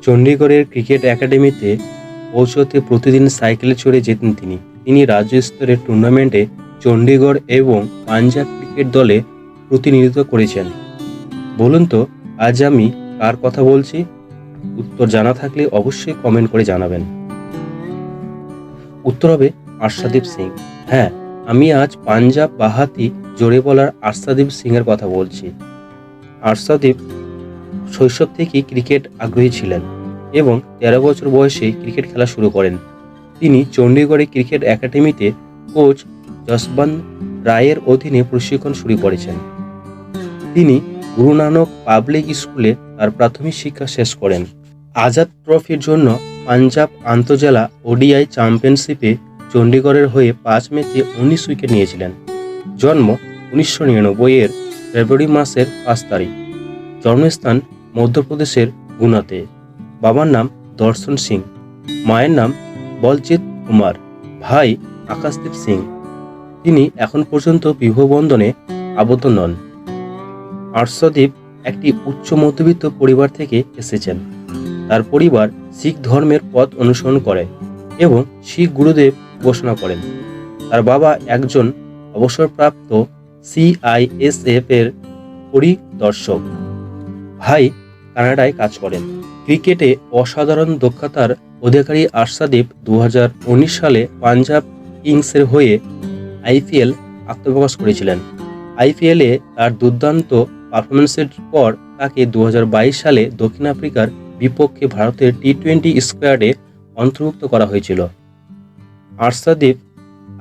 চণ্ডীগড়ের cricket একাডেমিতে পৌঁছতে প্রতিদিন সাইকেলে চড়ে যেতেন তিনি। তিনি রাজ্য স্তরের টুর্নামেন্টে চণ্ডীগড় এবং পাঞ্জাব ক্রিকেট দলে প্রতিনিধিত্ব করেছেন। বলুন তো আজ আমি কার কথা বলছি? উত্তর জানা থাকলে অবশ্যই কমেন্ট করে জানাবেন। উত্তর হবে আর্শদীপ সিং। হ্যাঁ, আমি আজ পাঞ্জাব বাহাতি জোরে বলার আর্শদীপ সিং এর কথা বলছি। আর্শদীপ শৈশব থেকেই ক্রিকেট আগ্রহী ছিলেন এবং 13 বছর বয়সে ক্রিকেট খেলা শুরু করেন। তিনি চণ্ডীগড়ে ক্রিকেট একাডেমিতে কোচ যশবন্ত রায়ের অধীনে প্রশিক্ষণ শুরু করেছেন। তিনি গুরু নানক পাবলিক স্কুলে তার প্রাথমিক শিক্ষা শেষ করেন। আজাদ ট্রফির জন্য পাঞ্জাব আন্তঃজেলা ওডিআই চ্যাম্পিয়নশিপে চণ্ডীগড়ের হয়ে 5 ম্যাচে 19 উইকেট নিয়েছিলেন। জন্ম 1999 এর ফেব্রুয়ারি মাসের 5 তারিখ। জন্মস্থান মধ্যপ্রদেশের গুনাতে। বাবার নাম দর্শন সিং, মায়ের নাম বলজিৎ কুমার, ভাই আকাশদীপ সিং। তিনি এখন পর্যন্ত বিবাহ বন্ধনে আবদ্ধ নন। আর্শদীপ একটি উচ্চ মধ্যবিত্ত পরিবার থেকে এসেছেন। তার পরিবার শিখ ধর্মের পথ অনুসরণ করে এবং শিখ গুরুদেব উপাসনা করেন। তার বাবা একজন অবসরপ্রাপ্ত সিআইএসএফ এর পরিদর্শক। ভাই কানাডায় কাজ করেন। ক্রিকেটে অসাধারণ দক্ষতার অধিকারী আর্শদীপ 2019 সালে পাঞ্জাব কিংসের হয়ে আইপিএল আত্মপ্রকাশ করেছিলেন। আইপিএলে তার দুর্দান্ত পারফরমেন্সের পর তাকে 2022 সালে দক্ষিণ আফ্রিকার বিপক্ষে ভারতের টি-20 স্কোয়াডে অন্তর্ভুক্ত করা হয়েছিল। Arshdeep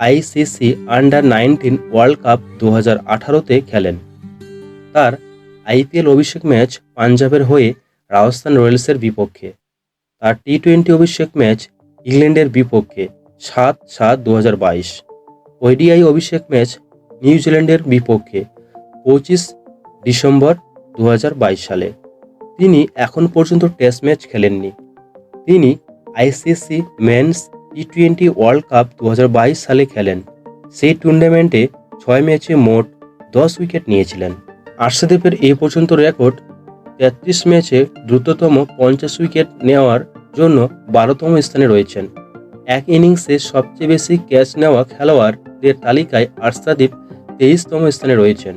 ICC under-19 world cup 2018-তে খেলেন। তার আইপিএল অভিষেক ম্যাচ পাঞ্জাবের হয়ে রাজস্থান রয়্যালসের বিপক্ষে। তার টি-20 অভিষেক ম্যাচ ইংল্যান্ডের বিপক্ষে 7/7/2022। ওডিআই অভিষেক ম্যাচ নিউজিল্যান্ডের বিপক্ষে 25 ডিসেম্বর 2022 সালে। তিনি এখন পর্যন্ত টেস্ট ম্যাচ খেলেননি। তিনি আইসিসি মেন্স টি-20 ওয়ার্ল্ড কাপ 2022 সালে খেলেন। সেই টুর্নামেন্টে 6 ম্যাচে মোট 10 উইকেট নিয়েছিলেন। আর্শদীপের এই পর্যন্ত রেকর্ড 33 ম্যাচে দ্রুততম 50 উইকেট নেওয়ার জন্য 12তম স্থানে রয়েছেন। এক ইনিংসে সবচেয়ে বেশি ক্যাচ নেওয়া খেলোয়াড়দের তালিকায় আর্শদীপ 23তম স্থানে রয়েছেন।